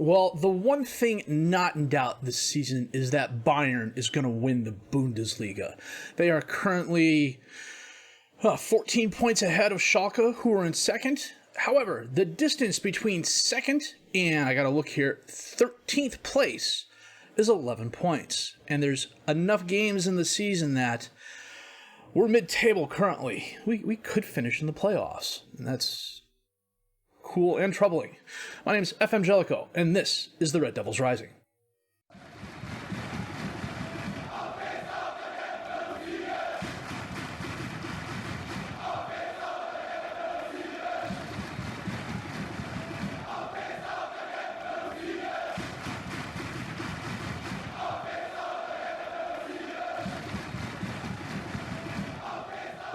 Well, the one thing not in doubt this season is that Bayern is going to win the Bundesliga. They are currently 14 points ahead of Schalke, who are in second. However, the distance between second and, I got to look here, 13th place is 11 points. And there's enough games in the season that we're mid-table currently. We could finish in the playoffs, and that's cool and troubling. My name is FM Jellico, and this is the Red Devils Rising.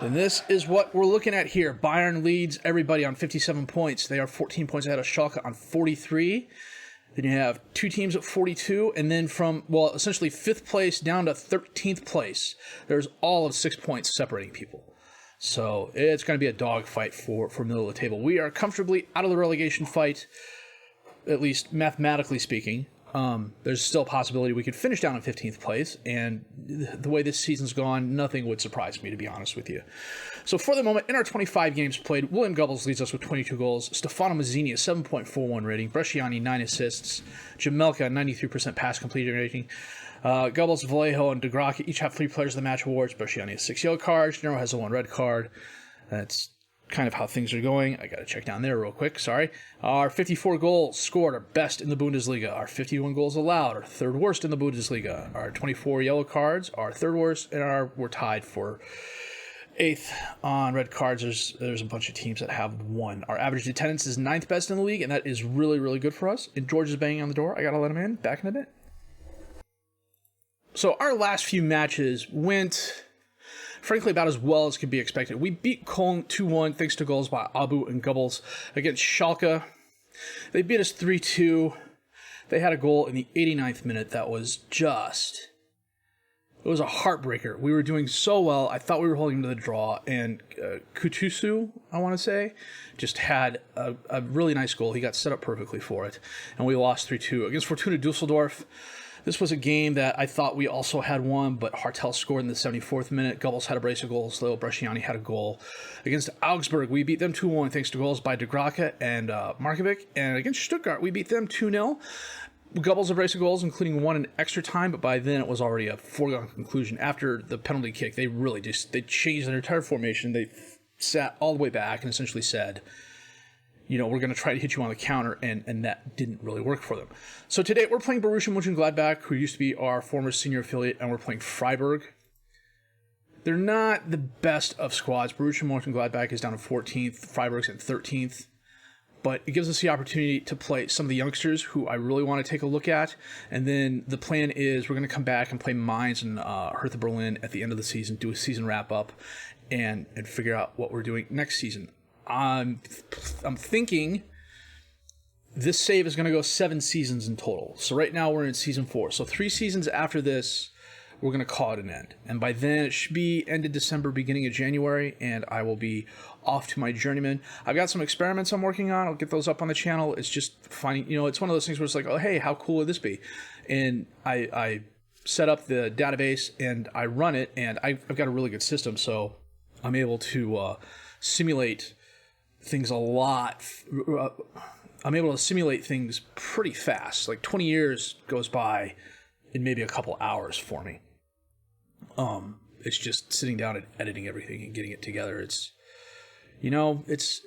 And this is what we're looking at here. Bayern leads everybody on 57 points. They are 14 points ahead of Schalke on 43. Then you have two teams at 42. And then from, well, essentially 5th place down to 13th place, there's all of 6 points separating people. So it's going to be a dogfight for middle of the table. We are comfortably out of the relegation fight, at least mathematically speaking. There's still a possibility we could finish down in 15th place, and the way this season's gone, nothing would surprise me, to be honest with you. So for the moment, in our 25 games played, William Goebbels leads us with 22 goals, Stefano Mazzini, a 7.41 rating, Bresciani, 9 assists, Jamelka, 93% pass completion rating, Goebbels, Vallejo, and De Graca each have 3 Players of the Match awards. Bresciani has 6 yellow cards, Gennaro has a 1 red card. That's kind of how things are going. I got to check down there real quick. Sorry. Our 54 goals scored are best in the Bundesliga. Our 51 goals allowed are 3rd worst in the Bundesliga. Our 24 yellow cards are 3rd worst, and we're tied for 8th on red cards. There's a bunch of teams that have 1. Our average attendance is 9th best in the league, and that is really, really good for us. And George is banging on the door. I got to let him in. Back in a bit. So our last few matches went, frankly, about as well as could be expected. We beat Köln 2-1 thanks to goals by Abu and Goebbels. Against Schalke, they beat us 3-2. They had a goal in the 89th minute that was just, it was a heartbreaker. We were doing so well. I thought we were holding to the draw, and Kutusu, I want to say, just had a really nice goal. He got set up perfectly for it, and we lost 3-2. Against Fortuna Dusseldorf, this was a game that I thought we also had won, but Hartel scored in the 74th minute. Goebbels had a brace of goals, though. Bresciani had a goal. Against Augsburg, we beat them 2-1 thanks to goals by De Graca and Markovic. And against Stuttgart, we beat them 2-0. Goebbels a brace of goals, including 1 in extra time, but by then it was already a foregone conclusion. After the penalty kick, they really they changed their entire formation. They sat all the way back and essentially said, you know, we're going to try to hit you on the counter, and that didn't really work for them. So today we're playing Borussia Mönchengladbach, who used to be our former senior affiliate, and we're playing Freiburg. They're not the best of squads. Borussia Mönchengladbach is down to 14th, Freiburg's in 13th, but it gives us the opportunity to play some of the youngsters who I really want to take a look at, and then the plan is we're going to come back and play Mainz and Hertha Berlin at the end of the season, do a season wrap-up, and figure out what we're doing next season. I'm thinking this save is going to go 7 seasons in total. So right now we're in season 4. So 3 seasons after this, we're going to call it an end. And by then it should be end of December, beginning of January, and I will be off to my journeyman. I've got some experiments I'm working on. I'll get those up on the channel. It's just finding, you know, it's one of those things where it's like, oh, hey, how cool would this be? And I set up the database and I run it, and I've got a really good system. So I'm able to simulate things a lot. I'm able to simulate things pretty fast. Like 20 years goes by in maybe a couple hours for me. It's just sitting down and editing everything and getting it together. It's, you know, it's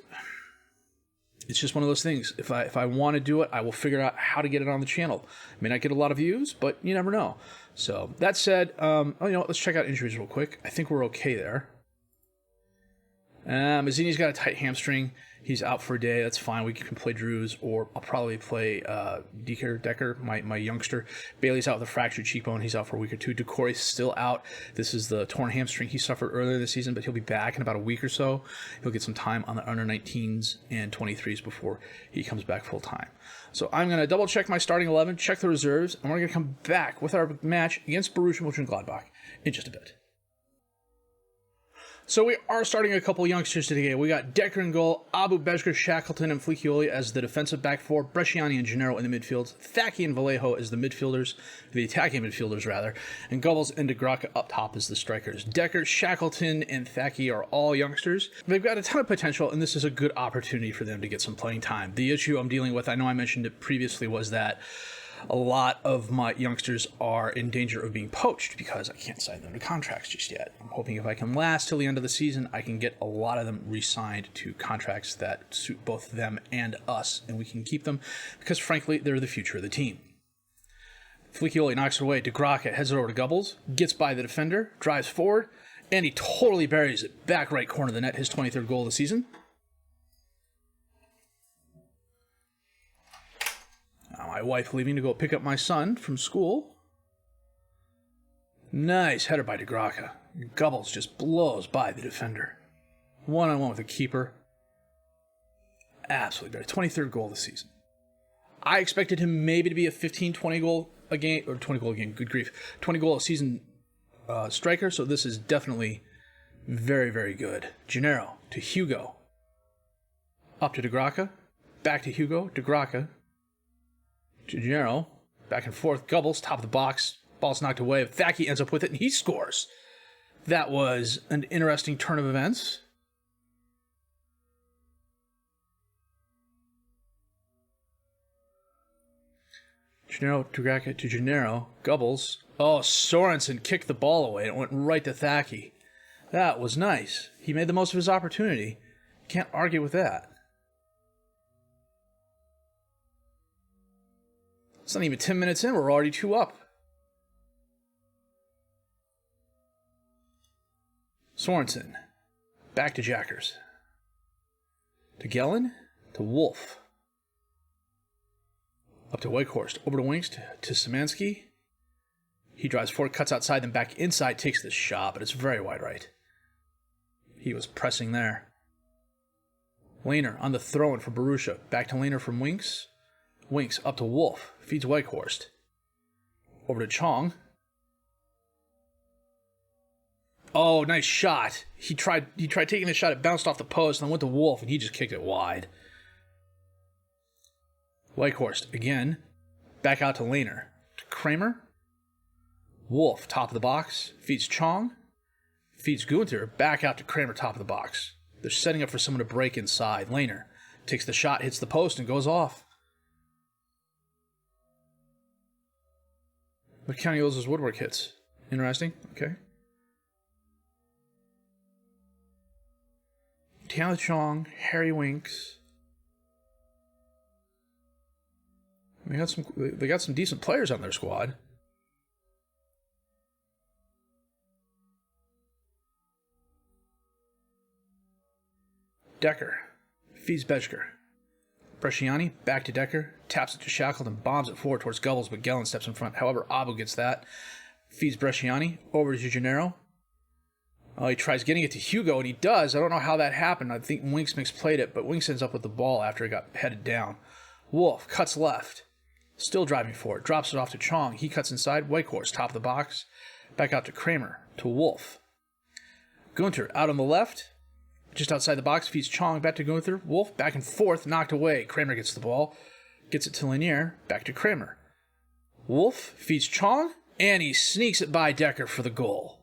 just one of those things. If I want to do it, I will figure out how to get it on the channel. I may not get a lot of views, but you never know. So that said, let's check out injuries real quick. I think we're okay there. Mazzini's got a tight hamstring. He's out for a day. That's fine. We can play Drews, or I'll probably play Decker, my youngster. Bailey's out with a fractured cheekbone. He's out for a week or 2. Decore's still out. This is the torn hamstring he suffered earlier this season, but he'll be back in about a week or so. He'll get some time on the under-19s and 23s before he comes back full-time. So I'm going to double-check my starting 11, check the reserves, and we're going to come back with our match against Borussia Mönchengladbach in just a bit. So we are starting a couple youngsters today. We got Decker in goal, Abu, Bezger, Shackleton, and Fliccioli as the defensive back four, Bresciani and Gennaro in the midfield, Thacke and Vallejo as the midfielders, the attacking midfielders rather, and Gubbles and DeGrocke up top as the strikers. Decker, Shackleton, and Thacke are all youngsters. They've got a ton of potential, and this is a good opportunity for them to get some playing time. The issue I'm dealing with, I know I mentioned it previously, was that a lot of my youngsters are in danger of being poached because I can't sign them to contracts just yet. I'm hoping if I can last till the end of the season, I can get a lot of them re-signed to contracts that suit both them and us, and we can keep them because, frankly, they're the future of the team. Fliccioli knocks it away. DeGrocke heads it over to Gubbles, gets by the defender, drives forward, and he totally buries it. Back right corner of the net, his 23rd goal of the season. My wife leaving to go pick up my son from school. Nice header by DeGrocke. Gubbles just blows by the defender. One-on-one with the keeper. Absolutely great. 23rd goal of the season. I expected him maybe to be a 15, 20 goal a game, or 20 goal a game, good grief. 20 goal a season striker, so this is definitely very, very good. Gennaro to Hugo. Up to DeGrocke. Back to Hugo. DeGrocke. Gennaro, back and forth, Gubbles, top of the box, ball's knocked away, Thacke ends up with it, and he scores. That was an interesting turn of events. Gennaro, DeGrocke to Gennaro, Gubbles. Oh, Sorensen kicked the ball away, and it went right to Thacke. That was nice. He made the most of his opportunity. Can't argue with that. It's not even 10 minutes in, we're already 2 up. Sorensen. Back to Jackers. To Gellin. To Wolf. Up to Wakehorst. Over to Winks. To Szymanski. He drives forward, cuts outside, then back inside, takes the shot, but it's very wide right. He was pressing there. Lehner on the throw-in for Borussia. Back to Lehner from Winks. Winks up to Wolf. Feeds Wakehorst. Over to Chong. Oh, nice shot. He tried taking the shot. It bounced off the post and then went to Wolf, and he just kicked it wide. Wakehorst again. Back out to Lehner. To Kramer. Wolf, top of the box. Feeds Chong. Feeds Gunther. Back out to Kramer, top of the box. They're setting up for someone to break inside. Lehner takes the shot, hits the post, and goes off. But County O's woodwork hits. Interesting. Okay. Tiana Chong, Harry Winks. They got some decent players on their squad. Decker feeds Bezger. Bresciani, back to Decker, taps it to Shackleton, bombs it forward towards Gubbles, but Gellin steps in front. However, Abu gets that. Feeds Bresciani, over to Gennaro. Oh, he tries getting it to Hugo, and he does. I don't know how that happened. I think Winks misplayed it, but Winks ends up with the ball after it got headed down. Wolf cuts left. Still driving forward. Drops it off to Chong. He cuts inside. Wakehorst, top of the box. Back out to Kramer, to Wolf. Gunther, out on the left. Just outside the box, feeds Chong, back to Gunther. Wolf, back and forth, knocked away. Kramer gets the ball. Gets it to Lanier, back to Kramer. Wolf feeds Chong, and he sneaks it by Decker for the goal.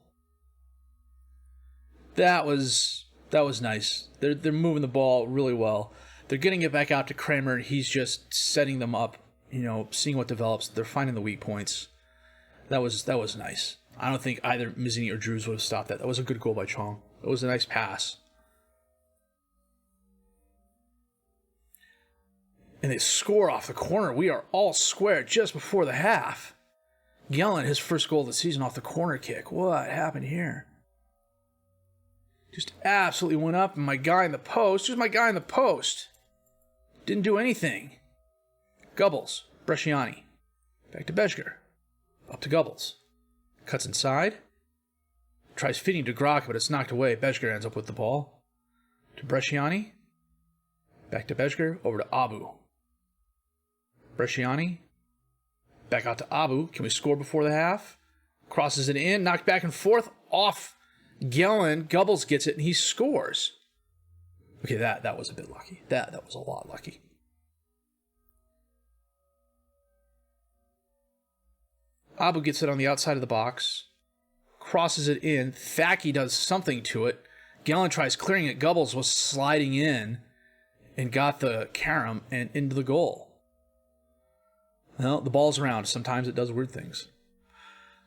That was nice. They're moving the ball really well. They're getting it back out to Kramer, and he's just setting them up, seeing what develops. They're finding the weak points. That was nice. I don't think either Mazzini or Drews would have stopped that. That was a good goal by Chong. It was a nice pass. And they score off the corner. We are all square just before the half. Gellin, his first goal of the season off the corner kick. What happened here? Just absolutely went up, and my guy in the post. Just my guy in the post. Didn't do anything. Gubbles, Bresciani. Back to Bezger. Up to Gubbles. Cuts inside. Tries feeding DeGrocke, but it's knocked away. Bezger ends up with the ball. To Bresciani. Back to Bezger. Over to Abu. Bresciani. Back out to Abu. Can we score before the half? Crosses it in. Knocked back and forth. Off Gubbles gets it, and he scores. Okay, that was a bit lucky. That was a lot lucky. Abu gets it on the outside of the box, crosses it in. Thacky does something to it. Gellin tries clearing it. Gubbles was sliding in and got the carom and into the goal. Well, the ball's around. Sometimes it does weird things.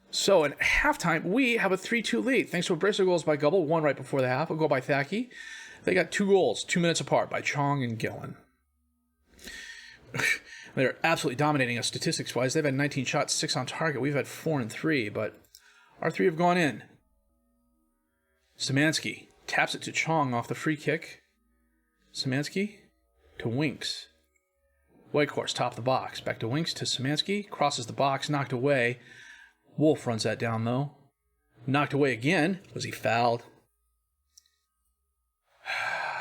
So at halftime, we have a 3-2 lead. Thanks to a brace of goals by Gubble, one right before the half, a goal by Thacky. They got 2 goals, 2 minutes apart by Chong and Gellin. They're absolutely dominating us statistics-wise. They've had 19 shots, 6 on target. We've had 4 and 3, but our 3 have gone in. Szymanski taps it to Chong off the free kick. Szymanski to Winks. Whitehorse, top of the box. Back to Winks to Szymanski. Crosses the box, knocked away. Wolf runs that down, though. Knocked away again. Was he fouled?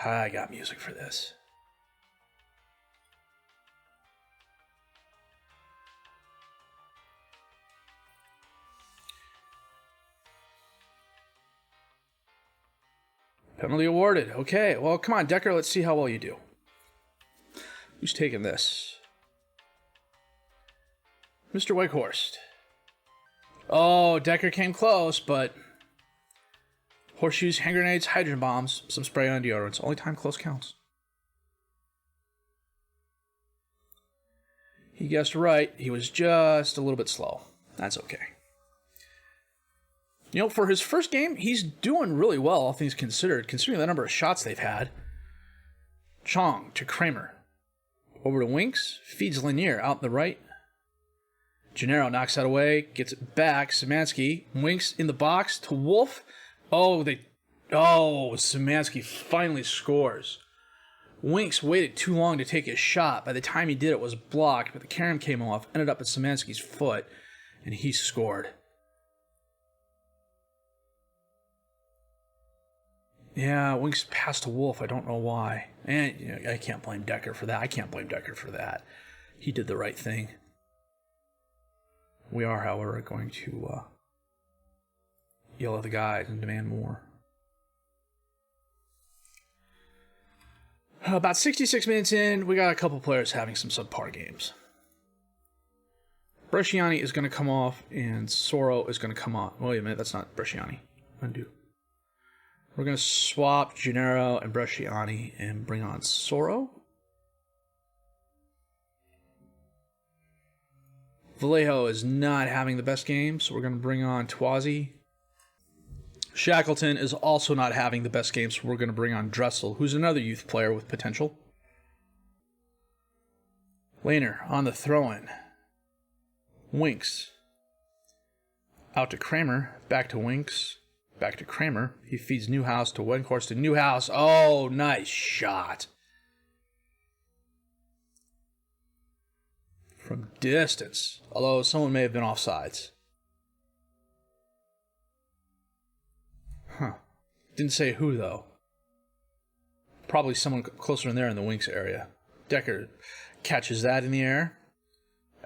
I got music for this. Penalty awarded. Okay, well, come on, Decker. Let's see how well you do. Who's taking this? Mr. Wakehorst. Oh, Decker came close, but horseshoes, hand grenades, hydrogen bombs, some spray on deodorants. Only time close counts. He guessed right. He was just a little bit slow. That's okay. You know, for his first game, he's doing really well, all things considered, considering the number of shots they've had. Chong to Kramer. Over to Winks. Feeds Lanier out in the right. Gennaro knocks that away. Gets it back. Szymanski. Winks in the box to Wolf. Szymanski finally scores. Winks waited too long to take his shot. By the time he did, it was blocked, but the carom came off, ended up at Szymanski's foot, and he scored. Yeah, Winks passed to Wolf. I don't know why. And I can't blame Decker for that. He did the right thing. We are, however, going to yell at the guys and demand more. About 66 minutes in, we got a couple players having some subpar games. Bresciani is going to come off, and Soro is going to come on. Wait a minute, that's not Bresciani. Undo. We're going to swap Gennaro and Bresciani and bring on Soro. Vallejo is not having the best game, so we're going to bring on Twazi. Shackleton is also not having the best game, so we're going to bring on Dressel, who's another youth player with potential. Lehner on the throw-in. Winks. Out to Kramer. Back to Winks. Back to Kramer. He feeds Newhouse to Wenkhorst to Newhouse. Oh, nice shot. From distance. Although someone may have been offsides. Huh. Didn't say who, though. Probably someone closer in there in the Winks area. Decker catches that in the air.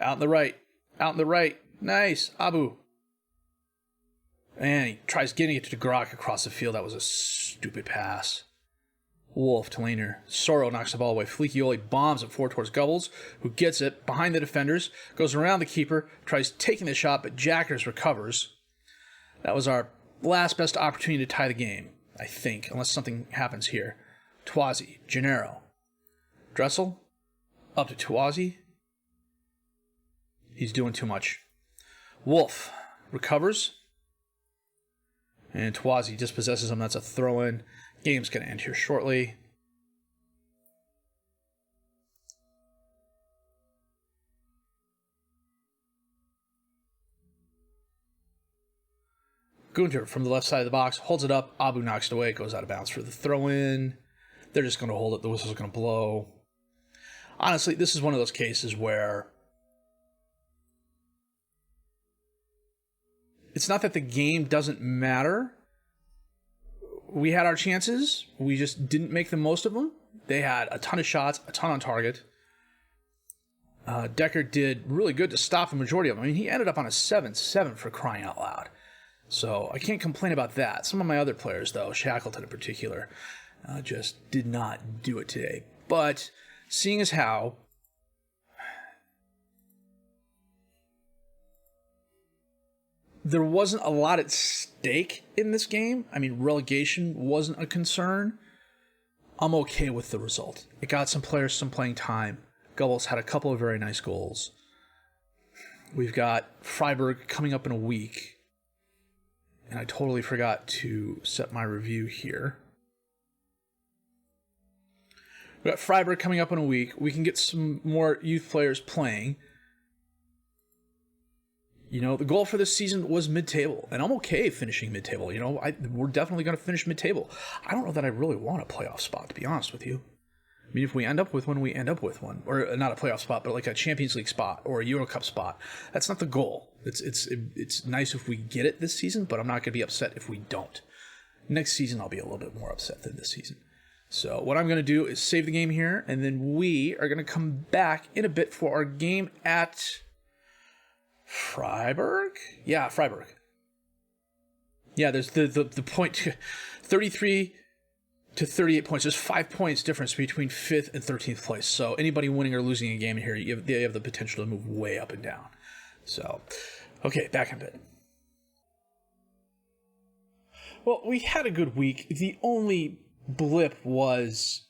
Out in the right. Out in the right. Nice. Abu. And he tries getting it to Grok across the field. That was a stupid pass. Wolf to Lehner. Soro knocks the ball away. Flickioli bombs it forward towards Gubbles, who gets it behind the defenders, goes around the keeper, tries taking the shot, but Jackers recovers. That was our last best opportunity to tie the game, I think, unless something happens here. Twazi, Gennaro. Dressel, up to Twazi. He's doing too much. Wolf recovers. And Twazi dispossesses him. That's a throw-in. Game's going to end here shortly. Gunter from the left side of the box holds it up. Abu knocks it away. It goes out of bounds for the throw-in. They're just going to hold it. The whistle's going to blow. Honestly, this is one of those cases where it's not that the game doesn't matter. We had our chances. We just didn't make the most of them. They had a ton of shots, a ton on target. Decker did really good to stop the majority of them. I mean, he ended up on a 7-7 for crying out loud. So I can't complain about that. Some of my other players, though, Shackleton in particular, just did not do it today. But seeing as how there wasn't a lot at stake in this game, I mean, relegation wasn't a concern, I'm okay with the result. It got some players some playing time. Gubbles had a couple of very nice goals. We've got Freiburg coming up in a week. And I totally forgot to set my review here. We've got Freiburg coming up in a week. We can get some more youth players playing. You know, the goal for this season was mid-table, and I'm okay finishing mid-table. You know, we're definitely going to finish mid-table. I don't know that I really want a playoff spot, to be honest with you. I mean, if we end up with one, we end up with one. Or not a playoff spot, but like a Champions League spot or a Euro Cup spot. That's not the goal. It's nice if we get it this season, but I'm not going to be upset if we don't. Next season, I'll be a little bit more upset than this season. So what I'm going to do is save the game here, and then we are going to come back in a bit for our game at Freiburg? Yeah, Freiburg. Yeah, there's the point, 33 to 38 points. There's 5 points difference between 5th and 13th place. So anybody winning or losing a game in here, they have the potential to move way up and down. So, okay, back in a bit. Well, we had a good week. The only blip was,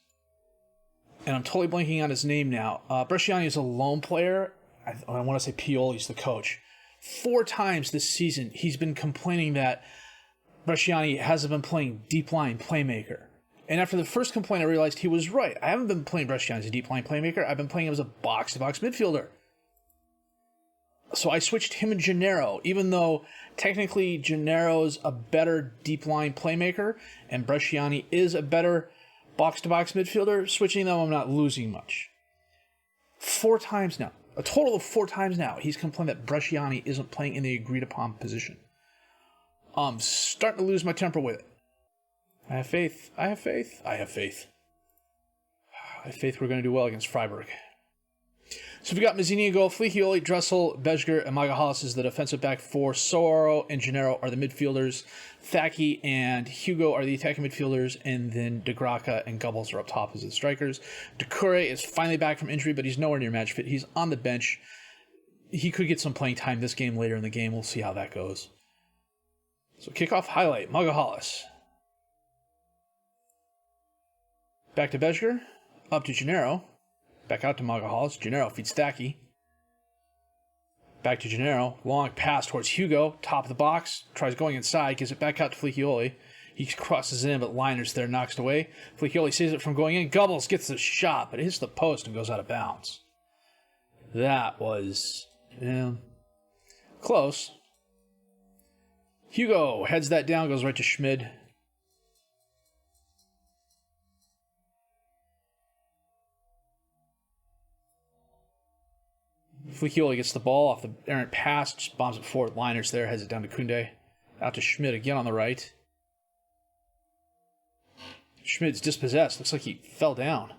and I'm totally blanking on his name now, Bresciani is a lone player. I want to say Pioli's the coach. 4 times this season, he's been complaining that Bresciani hasn't been playing deep line playmaker. And after the first complaint, I realized he was right. I haven't been playing Bresciani as a deep line playmaker. I've been playing him as a box-to-box midfielder. So I switched him and Gennaro, even though technically Gennaro's a better deep line playmaker and Bresciani is a better box-to-box midfielder. Switching them, I'm not losing much. 4 times now. A total of 4 times now, he's complained that Bresciani isn't playing in the agreed-upon position. I'm starting to lose my temper with it. I have faith. I have faith. I have faith. I have faith we're going to do well against Freiburg. So we got Mazzini in goal, Flichioli, Dressel, Bejger, and Magahalis is the defensive back 4. Soro and Gennaro are the midfielders. Thaki and Hugo are the attacking midfielders. And then De Graca and Gubbles are up top as the strikers. Decore is finally back from injury, but he's nowhere near match fit. He's on the bench. He could get some playing time this game later in the game. We'll see how that goes. So kickoff highlight, Magahalis. Back to Bejger. Up to Gennaro. Back out to Magahalis. Gennaro feeds Thaki. Back to Gennaro. Long pass towards Hugo. Top of the box. Tries going inside. Gives it back out to Flichioli. He crosses in, but Liner's there, knocks it away. Flichioli saves it from going in. Gubbles gets the shot, but it hits the post and goes out of bounds. That was close. Hugo heads that down, goes right to Schmid. Flichioli gets the ball off the errant pass, just bombs it forward. Liner's there, heads it down to Kunde. Out to Schmid again on the right. Schmid's dispossessed. Looks like he fell down.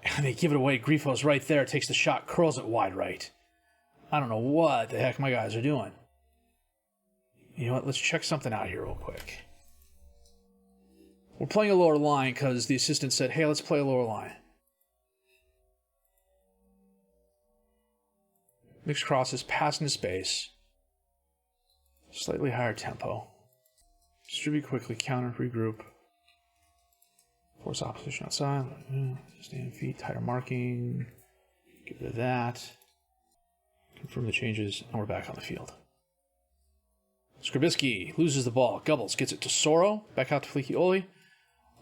And they give it away. Grifo's right there, takes the shot, curls it wide right. I don't know what the heck my guys are doing. You know what? Let's check something out here real quick. We're playing a lower line because the assistant said, hey, let's play a lower line. Mixed crosses, pass into space. Slightly higher tempo. Distribute quickly, counter, regroup. Force opposition outside. Stand feet, tighter marking. Get rid of that. Confirm the changes, and we're back on the field. Skrbisky loses the ball. Gubbles gets it to Soro. Back out to Flichioli.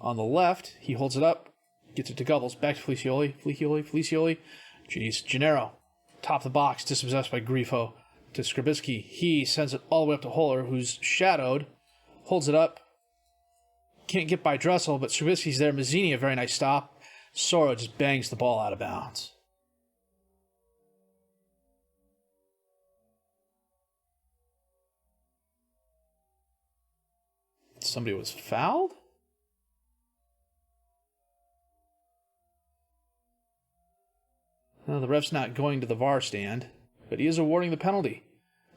On the left, he holds it up. Gets it to Gubbles. Back to Flichioli. Flichioli. Jeez. Gennaro. Top of the box. Dispossessed by Grifo. To Skrbisky. He sends it all the way up to Holler, who's shadowed. Holds it up. Can't get by Dressel, but Skrbisky's there. Mazzini, a very nice stop. Soro just bangs the ball out of bounds. Somebody was fouled? Well, the ref's not going to the VAR stand, but he is awarding the penalty.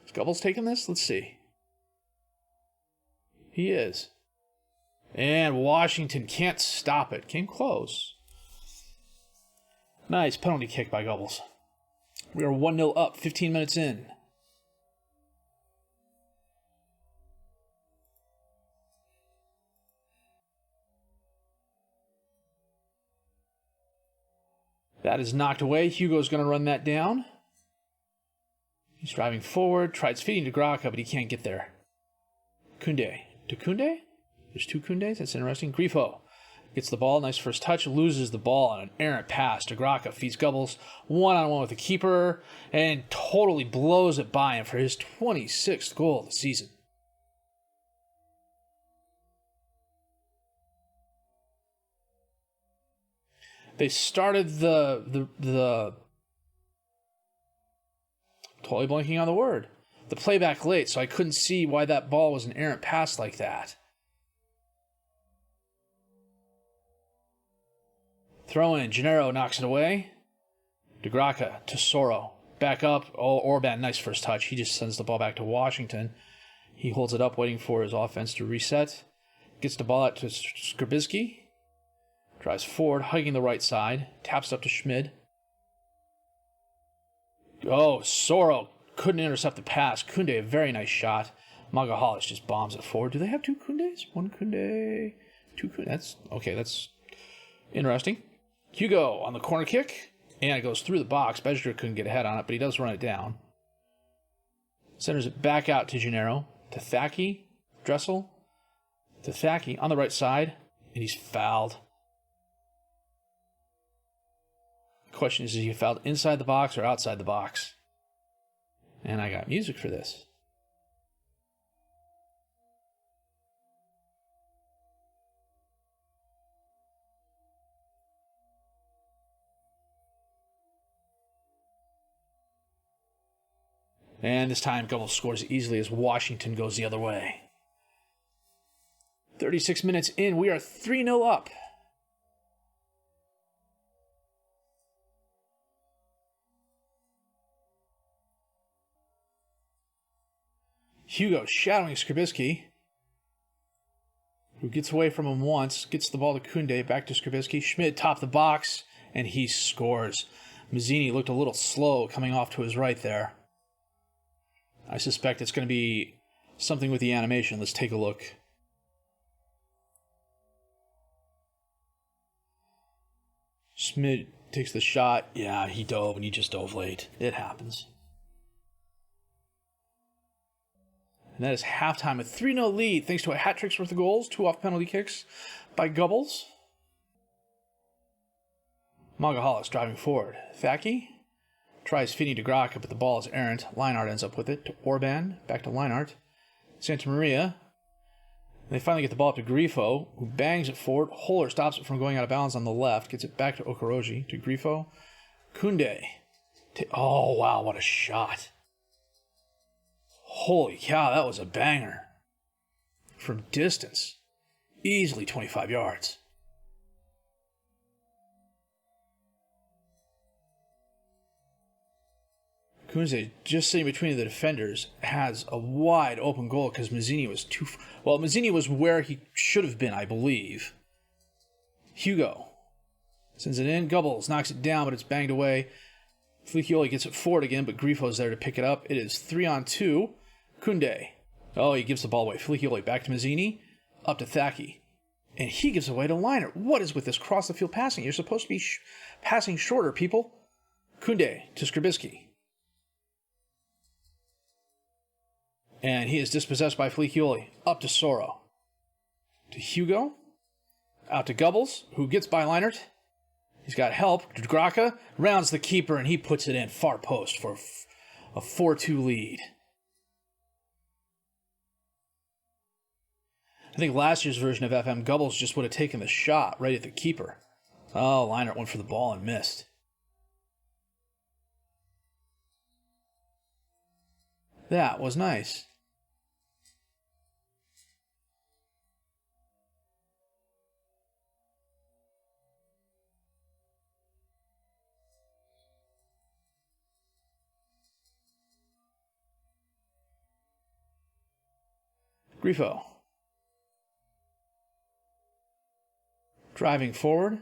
Is Gubbles taking this? Let's see. He is. And Washington can't stop it. Came close. Nice penalty kick by Gubbles. We are 1-0 up, 15 minutes in. That is knocked away. Hugo's going to run that down. He's driving forward, tries feeding to Graka, but he can't get there. Kunde. To Kunde? There's two Kundes. That's interesting. Grifo gets the ball. Nice first touch. Loses the ball on an errant pass to Graka. Feeds Gubbles. One-on-one with the keeper. And totally blows it by him for his 26th goal of the season. They started the totally blanking on the word. The playback late, so I couldn't see why that ball was an errant pass like that. Throw in. Gennaro knocks it away. DeGraca to Soro. Back up. Oh, Orban, nice first touch. He just sends the ball back to Washington. He holds it up, waiting for his offense to reset. Gets the ball out to Skrbisky. Drives forward, hugging the right side. Taps up to Schmid. Oh, Soro couldn't intercept the pass. Kunde, a very nice shot. Magahalis just bombs it forward. Do they have two Kundes? One Kunde, two Kunde. That's okay. That's interesting. Hugo on the corner kick, and it goes through the box. Bezger couldn't get ahead on it, but he does run it down. Centers it back out to Gennaro. To Thaki. Dressel. To Thaki on the right side, and he's fouled. The question is he fouled inside the box or outside the box? And I got music for this. And this time, Gubbles scores easily as Washington goes the other way. 36 minutes in, we are 3-0 up. Hugo shadowing Skrbisky, who gets away from him once, gets the ball to Kunde, back to Skrbisky. Schmid top the box, and he scores. Mazzini looked a little slow coming off to his right there. I suspect it's going to be something with the animation. Let's take a look. Schmid takes the shot. Yeah, he dove, and he just dove late. It happens. And that is halftime, a 3-0 lead, thanks to a hat trick's worth of goals, 2 off penalty kicks by Gubbles. Magahalis driving forward. Thaki tries feeding to Graka, but the ball is errant. Leinart ends up with it to Orban, back to Leinart. Santa Maria. They finally get the ball up to Grifo, who bangs it forward. Holler stops it from going out of bounds on the left, gets it back to Okoroji, to Grifo. Kunde. Oh, wow, what a shot. Holy cow, that was a banger. From distance. Easily 25 yards. Kunze, just sitting between the defenders, has a wide open goal because Mazzini was too... Well, Mazzini was where he should have been, I believe. Hugo sends it in. Gubbles knocks it down, but it's banged away. Flicchioli gets it forward again, but Grifo's there to pick it up. It is 3-on-2. Kunde. Oh, he gives the ball away. Flicchioli back to Mazzini. Up to Thaki. And he gives away to Leinart. What is with this cross-the-field passing? You're supposed to be passing shorter, people. Kunde to Skrbisky. And he is dispossessed by Flicchioli. Up to Soro. To Hugo. Out to Gubbles, who gets by Leinart. He's got help. Graka rounds the keeper, and he puts it in far post for a 4-2 lead. I think last year's version of FM, Gubbles just would have taken the shot right at the keeper. Oh, Leinart went for the ball and missed. That was nice. Grifo Driving forward.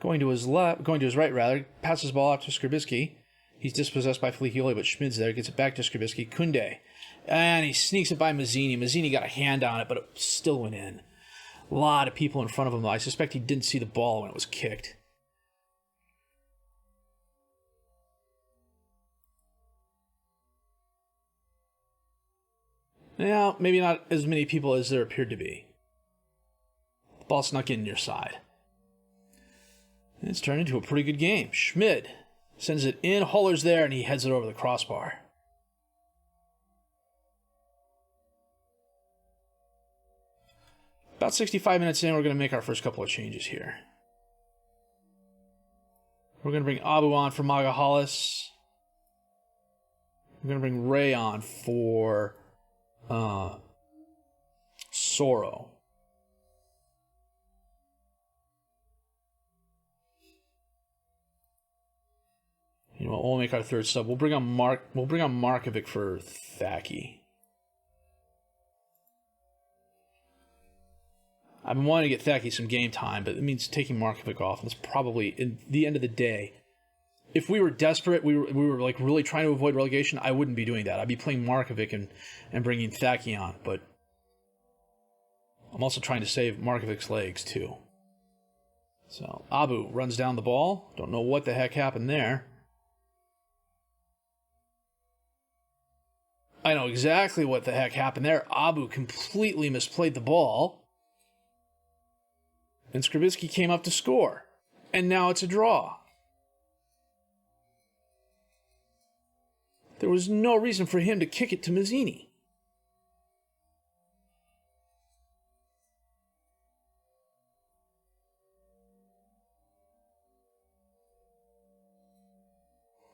Going to his right rather. Passes the ball out to Skrbisky. He's dispossessed by Felicioli, but Schmid's there. Gets it back to Skrbisky. Kunde. And he sneaks it by Mazzini. Mazzini got a hand on it, but it still went in. A lot of people in front of him. I suspect he didn't see the ball when it was kicked. Now, maybe not as many people as there appeared to be. The ball snuck in near side. And it's turned into a pretty good game. Schmid sends it in. Huller's there, and he heads it over the crossbar. About 65 minutes in, we're going to make our first couple of changes here. We're going to bring Abu on for Magahalis. We're going to bring Ray on for Soro. You know what? We'll make our third sub. We'll bring on Markovic for Thaki. I've been wanting to get Thaki some game time, but it means taking Markovic off. And it's probably, in the end of the day, if we were desperate, we were like really trying to avoid relegation, I wouldn't be doing that. I'd be playing Markovic and bringing Thaki on. But I'm also trying to save Markovic's legs too. So Abu runs down the ball. Don't know what the heck happened there. I know exactly what the heck happened there. Abu completely misplayed the ball. And Skrbisky came up to score. And now it's a draw. There was no reason for him to kick it to Mazzini.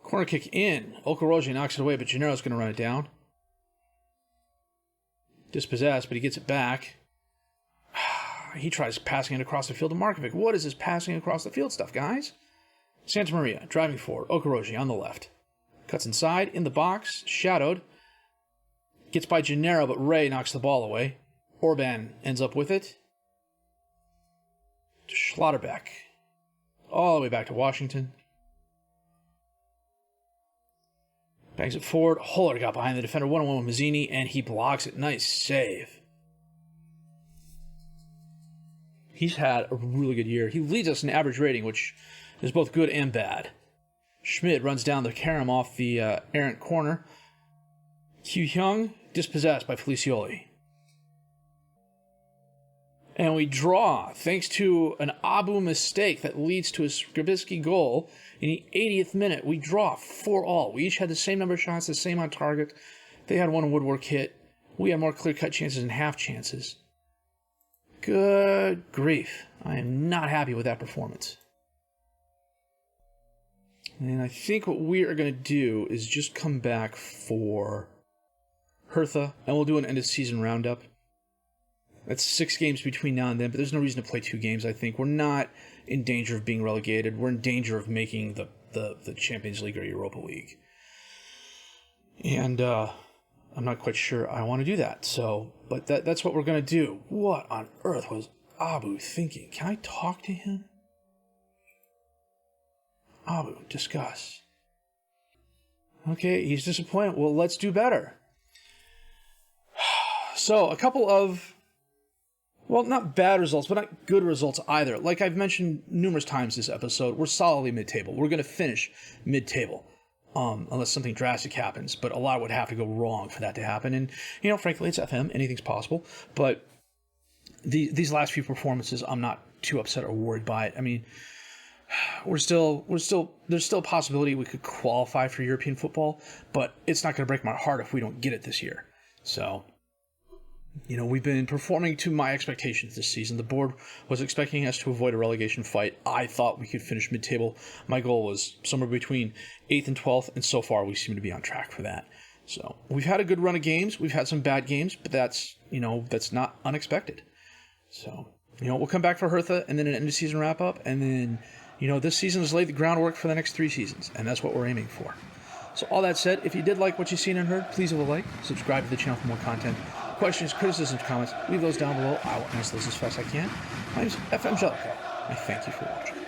Corner kick in. Okoroji knocks it away, but Gennaro's going to run it down. Dispossessed, but he gets it back. He tries passing it across the field to Markovic. What is this passing across the field stuff, guys? Santa Maria, driving forward. Okoroji on the left. Cuts inside, in the box, shadowed. Gets by Gennaro, but Ray knocks the ball away. Orban ends up with it. To Schlotterbeck. All the way back to Washington. Bangs it forward. Huller got behind the defender. 1-on-1 with Mazzini, and he blocks it. Nice save. He's had a really good year. He leads us in average rating, which is both good and bad. Schmid runs down the Karam off the errant corner. Kyu Hyung dispossessed by Felicioli. And we draw, thanks to an Abu mistake that leads to a Skrbisky goal. In the 80th minute, we draw 4-all. We each had the same number of shots, the same on target. They had one woodwork hit. We had more clear-cut chances and half chances. Good grief. I am not happy with that performance. And I think what we are going to do is just come back for Hertha, and we'll do an end-of-season roundup. That's 6 games between now and then, but there's no reason to play 2 games, I think. We're not in danger of being relegated. We're in danger of making the Champions League or Europa League. And I'm not quite sure I want to do that. But that's what we're going to do. What on earth was Abu thinking? Can I talk to him? Abu, discuss. Okay, he's disappointed. Well, let's do better. So, a couple of, well, not bad results, but not good results either. Like I've mentioned numerous times this episode, we're solidly mid-table. We're going to finish mid-table, unless something drastic happens. But a lot would have to go wrong for that to happen. And, you know, frankly, it's FM. Anything's possible. But these last few performances, I'm not too upset or worried by it. I mean, there's still a possibility we could qualify for European football, but it's not going to break my heart if we don't get it this year. So, you know, we've been performing to my expectations this season. The board was expecting us to avoid a relegation fight. I thought we could finish mid-table. My goal was somewhere between 8th and 12th, and so far we seem to be on track for that. So, we've had a good run of games. We've had some bad games, but that's not unexpected. So, you know, we'll come back for Hertha and then an end-of-season wrap-up, and then, you know, this season has laid the groundwork for the next 3 seasons, and that's what we're aiming for. So all that said, if you did like what you've seen and heard, please leave a like, subscribe to the channel for more content. Questions, criticisms, comments, leave those down below. I will answer those as fast as I can. My name is FM21. I thank you for watching.